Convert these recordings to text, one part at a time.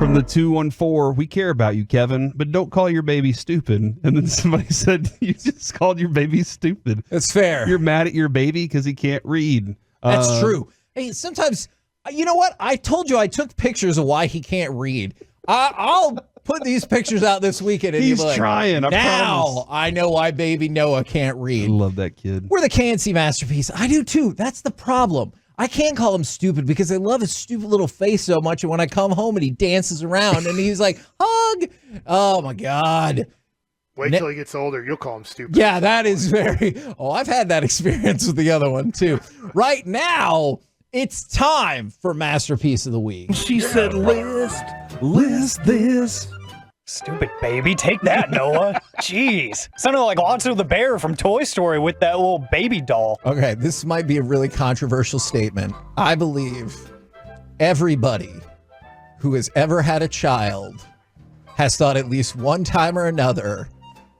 From the 214, we care about you, Kevin, but don't call your baby stupid. And then somebody said, you just called your baby stupid. That's fair. You're mad at your baby because he can't read. That's true. Hey, sometimes, you know what? I told you I took pictures of why he can't read. I'll put these pictures out this weekend. And He's you'll be like, trying. I now promise. I know why baby Noah can't read. I love that kid. We're the Can-See masterpiece. I do too. That's the problem. I can't call him stupid because I love his stupid little face so much. And when I come home and he dances around and he's like, hug. Oh, my God. Wait till he gets older. You'll call him stupid. Yeah, that is very... Oh, I've had that experience with the other one, too. Right now, it's time for Masterpiece of the Week. She said, list this. Stupid baby. Take that, Noah. Jeez. Sounded like Lotso the Bear from Toy Story with that little baby doll. Okay, this might be a really controversial statement. I believe everybody who has ever had a child has thought at least one time or another,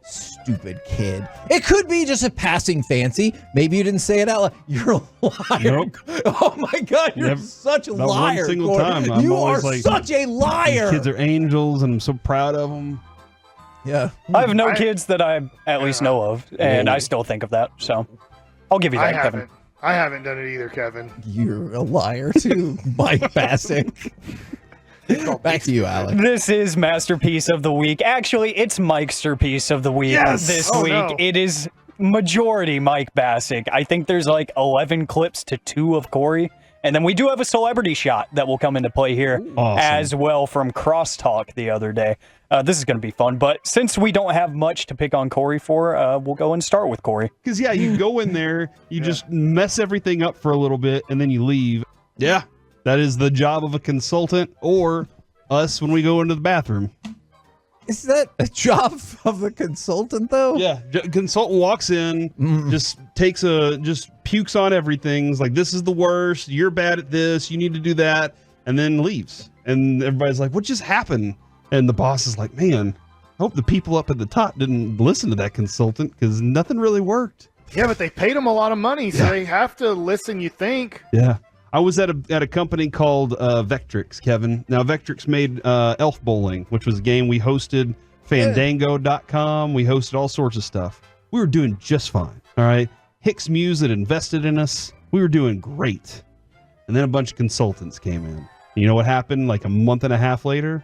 stupid kid. It could be just a passing fancy. Maybe you didn't say it out loud. You're a liar. Nope. Oh my God, you're such a Not liar. one single Corey. time. I'm You always are like, such a liar. These kids are angels, and I'm so proud of them. Yeah. I have no kids that I at least know of, and I still think of that. So I'll give you that, Kevin. I haven't done it either, Kevin. You're a liar too, Mike Bassick. Back to you, Alec. This is Masterpiece of the Week. Actually, it's Mikesterpiece of the Week this week. No. It is majority Mike Bassick. I think there's like 11 clips to 2 of Corey. And then we do have a celebrity shot that will come into play here as well from Crosstalk the other day. This is going to be fun. But since we don't have much to pick on Corey for, we'll go and start with Corey. Because, yeah, you go in there, you just mess everything up for a little bit, and then you leave. Yeah, that is the job of a consultant or us when we go into the bathroom. Is that a job of the consultant, though? Yeah, consultant walks in, just pukes on everything. It's like, this is the worst. You're bad at this. You need to do that, and then leaves. And everybody's like, what just happened? And the boss is like, man, I hope the people up at the top didn't listen to that consultant because nothing really worked. Yeah, but they paid him a lot of money, so they have to listen, you think. Yeah. I was at a company called Vectrix, Kevin. Now, Vectrix made Elf Bowling, which was a game we hosted, Fandango.com. We hosted all sorts of stuff. We were doing just fine, all right? Hicks Muse had invested in us. We were doing great. And then a bunch of consultants came in. You know what happened like a month and a half later?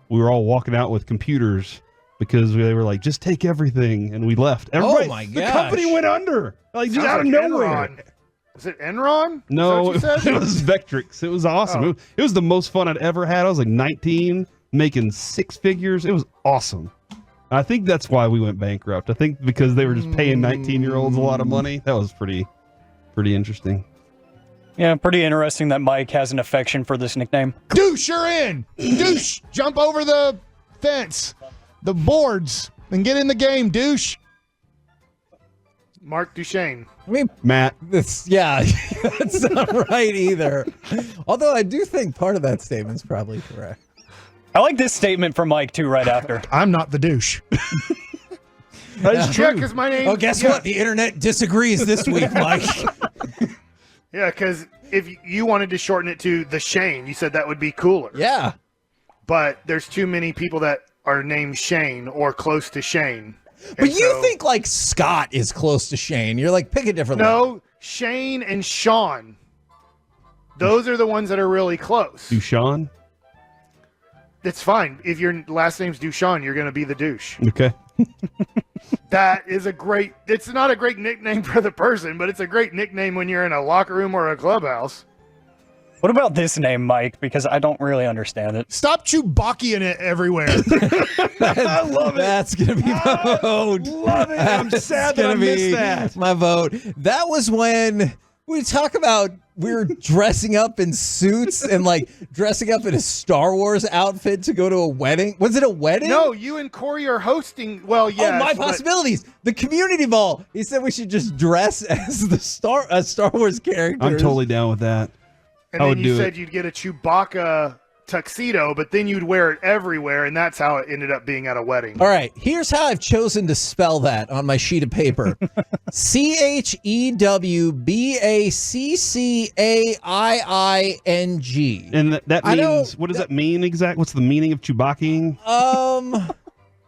We were all walking out with computers because they were like, just take everything. And we left. Everybody, oh, my gosh. The company went under. Like, just out of nowhere. Enron. Is it Enron? No, Is that what you said? it was Vectrix. It was awesome. Oh. It was the most fun I'd ever had. I was like 19, making 6 figures. It was awesome. I think that's why we went bankrupt. I think because they were just paying 19-year-olds a lot of money. That was pretty interesting. Yeah, pretty interesting that Mike has an affection for this nickname. Douche, you're in. Douche, jump over the fence, the boards, and get in the game, douche. Mark Duchesne. I mean, Matt. that's not right either. Although I do think part of that statement's probably correct. I like this statement from Mike, too, right after. I'm not the douche. That's true. Yeah, because my name... Oh, guess what? The internet disagrees this week, Mike. Yeah, because if you wanted to shorten it to the Shane, you said that would be cooler. Yeah. But there's too many people that are named Shane or close to Shane. But you think like Scott is close to Shane. You're like, pick a different one. No, Shane and Sean. Those are the ones that are really close. Dushan? It's fine. If your last name's Dushan, you're going to be the douche. Okay. That is it's not a great nickname for the person, but it's a great nickname when you're in a locker room or a clubhouse. What about this name, Mike? Because I don't really understand it. Stop Chewbacca-ing it everywhere. I love it. That's going to be my vote. Love it. I'm sad that I missed that. My vote. That was when we talk about we were dressing up in suits and like dressing up in a Star Wars outfit to go to a wedding. Was it a wedding? No, you and Corey are hosting. Well, yes. Oh, my but- possibilities. The community ball. He said we should just dress as the Star Wars character. I'm totally down with that. And I then would you do said it. you'd get a Chewbacca tuxedo, but then you'd wear it everywhere, and that's how it ended up being at a wedding. All right, here's how I've chosen to spell that on my sheet of paper. CHEWBACCAIING. And that I means, don't- what does that mean exactly? What's the meaning of Chewbacca?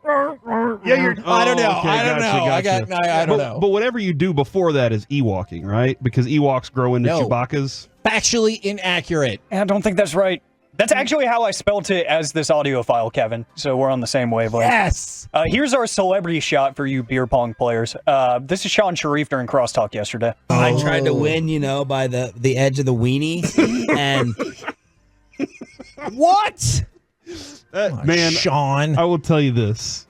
Yeah, you're. I don't know. okay, I don't gotcha, know. gotcha. I don't know. But whatever you do before that is Ewalking, right? Because Ewoks grow into No. Chewbacca's. Factually inaccurate. I don't think that's right. That's actually how I spelt it as this audio file, Kevin. So we're on the same wavelength. Yes. Here's our celebrity shot for you beer pong players. This is Sean Sharif during crosstalk yesterday. I tried to win, by the edge of the weenie, and What? Man, Sean. I will tell you this.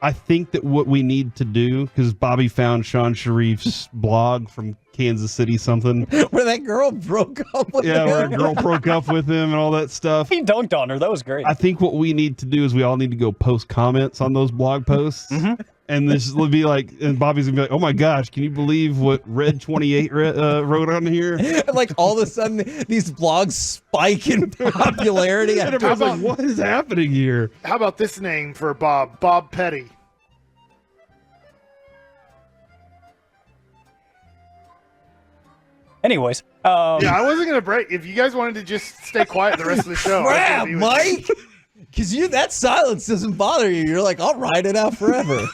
I think that what we need to do, because Bobby found Sean Sharif's blog from Kansas City something. Where that girl broke up with Yeah, him. where a girl broke up with him and all that stuff. He dunked on her. That was great. I think what we need to do is we all need to go post comments on those blog posts. And this will be like, and Bobby's gonna be like, oh my gosh, can you believe what Red 28 wrote on here? And like all of a sudden, these blogs spike in popularity. And everyone's like, what is happening here? How about this name for Bob? Bob Petty. Anyways, Yeah, I wasn't gonna break. If you guys wanted to just stay quiet the rest of the show, I was gonna Crap, be with Mike. Because that silence doesn't bother you. You're like, I'll ride it out forever.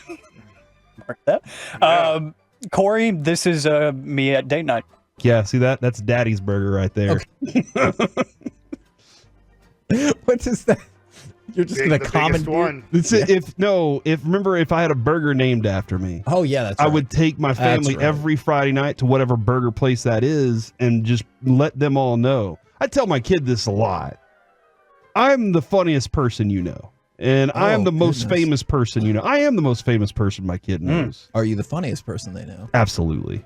mark that. Corey, this is me at date night. Yeah, see that? That's Daddy's Burger right there. What is that? You're just Big- gonna the biggest comment one. It's if I had a burger named after me, Oh yeah, that's I right. would take my family right. every Friday night to whatever burger place that is and just let them all know. I tell my kid this a lot. I'm the funniest person you know. And I am Oh, the most goodness. famous person you know. I am the most famous person my kid knows. Are you the funniest person they know? Absolutely.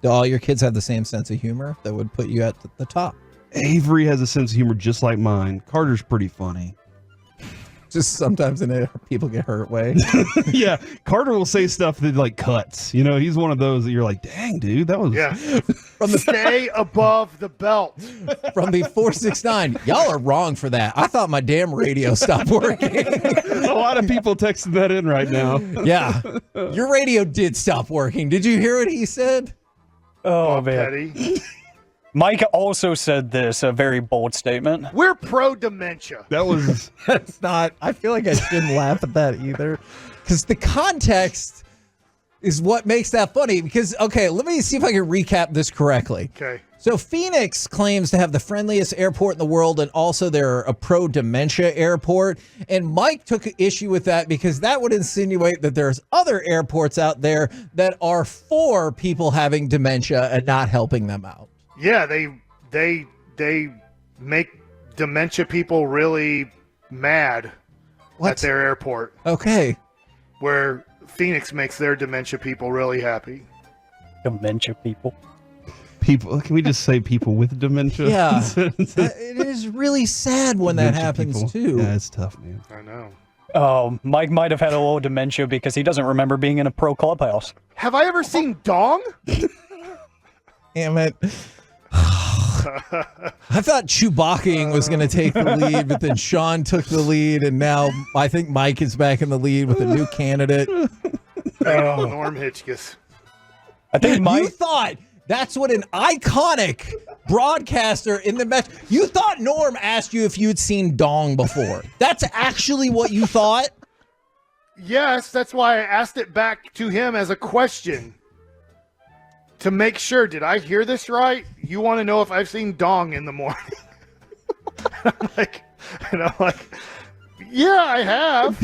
Do all your kids have the same sense of humor that would put you at the top? Avery has a sense of humor just like mine. Carter's pretty funny. Just sometimes in a people get hurt way. Yeah, Carter will say stuff that like cuts. You know, he's one of those that you're like, dang, dude, that was. Yeah. Stay above the belt. From the 469. Y'all are wrong for that. I thought my damn radio stopped working. A lot of people texting that in right now. Yeah. Your radio did stop working. Did you hear what he said? Oh, Bob man. Petty. Mike also said this, a very bold statement. We're pro dementia. That was. That's not. I feel like I shouldn't laugh at that either. Because the context is what makes that funny. Because, okay, let me see if I can recap this correctly. Okay. So Phoenix claims to have the friendliest airport in the world, and also they're a pro-dementia airport. And Mike took issue with that because that would insinuate that there's other airports out there that are for people having dementia and not helping them out. Yeah, they make dementia people really mad at their airport, Okay. where Phoenix makes their dementia people really happy. Dementia people. People, can we just say people with dementia? Yeah. It is really sad when that Dementia happens people. too. Yeah, it's tough, man. I know. Oh, Mike might have had a little dementia because he doesn't remember being in a pro clubhouse. Have I ever seen Dong? Damn it. I thought Chewbacca was going to take the lead, but then Sean took the lead, and now I think Mike is back in the lead with a new candidate. Norm Hitchkiss. I think You Mike. thought that's what an iconic broadcaster in the match. You thought Norm asked you if you'd seen Dong before. That's actually what you thought? Yes, that's why I asked it back to him as a question. To make sure, did I hear this right? You want to know if I've seen Dong in the morning? I'm like, yeah, I have.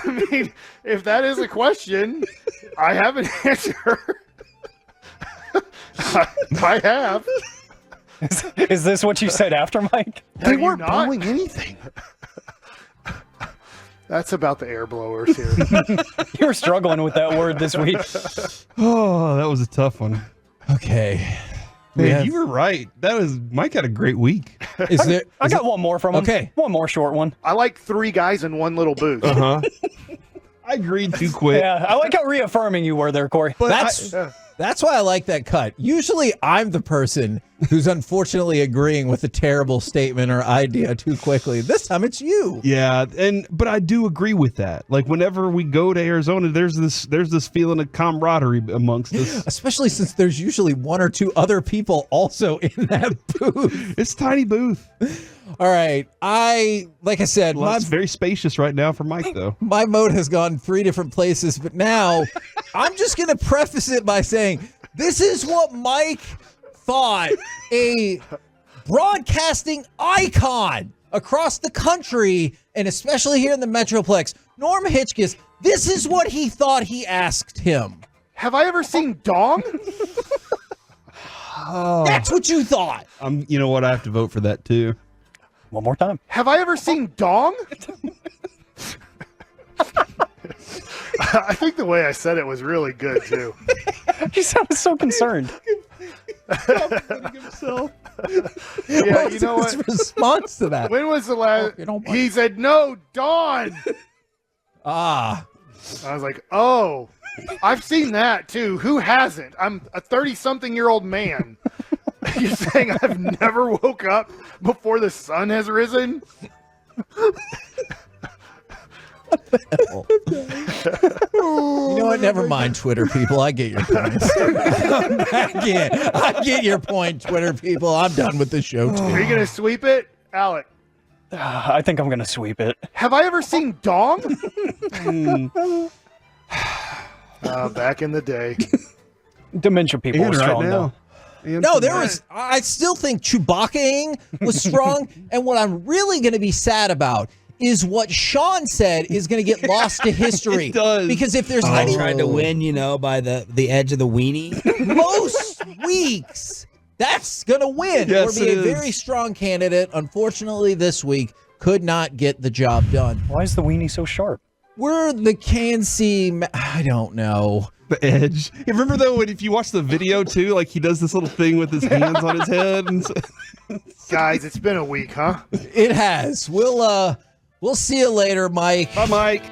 I mean, if that is a question, I have an answer. I have. Is this what you said after, Mike? They weren't blowing anything. That's about the air blowers here. You were struggling with that word this week. Oh, that was a tough one. Okay. Man, you were right. Mike had a great week. Is there? I got one more from him. Okay. One more short one. I like 3 guys in one little booth. Uh-huh. I agreed too quick. Yeah, I like how reaffirming you were there, Corey. But That's That's why I like that cut. Usually I'm the person who's unfortunately agreeing with a terrible statement or idea too quickly. This time it's you. Yeah, but I do agree with that. Like whenever we go to Arizona, there's this feeling of camaraderie amongst us. Especially since there's usually one or two other people also in that booth. It's a tiny booth. All right. Like I said, Well, it's very spacious right now for Mike, though. my mode has gone 3 different places, but now I'm just going to preface it by saying this is what Mike thought a broadcasting icon across the country, and especially here in the Metroplex, Norm Hitchkiss, this is what he thought he asked him. Have I ever seen Dong? That's what you thought. You know what? I have to vote for that, too. One more time. Have I ever seen Dong? I think the way I said it was really good, too. He sounded so concerned. Yeah, you know His what? response to that? When was the last? you don't mind. He said, no, Dawn. Ah. I was like, oh, I've seen that, too. Who hasn't? I'm a 30-something-year-old man. You're saying I've never woke up before the sun has risen? You know what? Never mind, Twitter people. I get your point. I get your point, Twitter people. I'm done with the show, too. Are you going to sweep it? Alec, I think I'm going to sweep it. have I ever seen Dong? Back in the day. Dementia people And are right strong, now. though. And No, tonight. I still think Chewbacca-ing was strong. And what I'm really going to be sad about is what Sean said is going to get lost to history. It does. Because if there's I any tried to win, by the edge of the weenie. most weeks, that's going to win Yes, or be it a is. very strong candidate. Unfortunately, this week could not get the job done. Why is the weenie so sharp? We're the KNC. I don't know. The edge. You remember though if you watch the video too, like he does this little thing with his hands on his head, and so, Guys, it's been a week, huh? It has. We'll see you later, Mike. bye, Mike.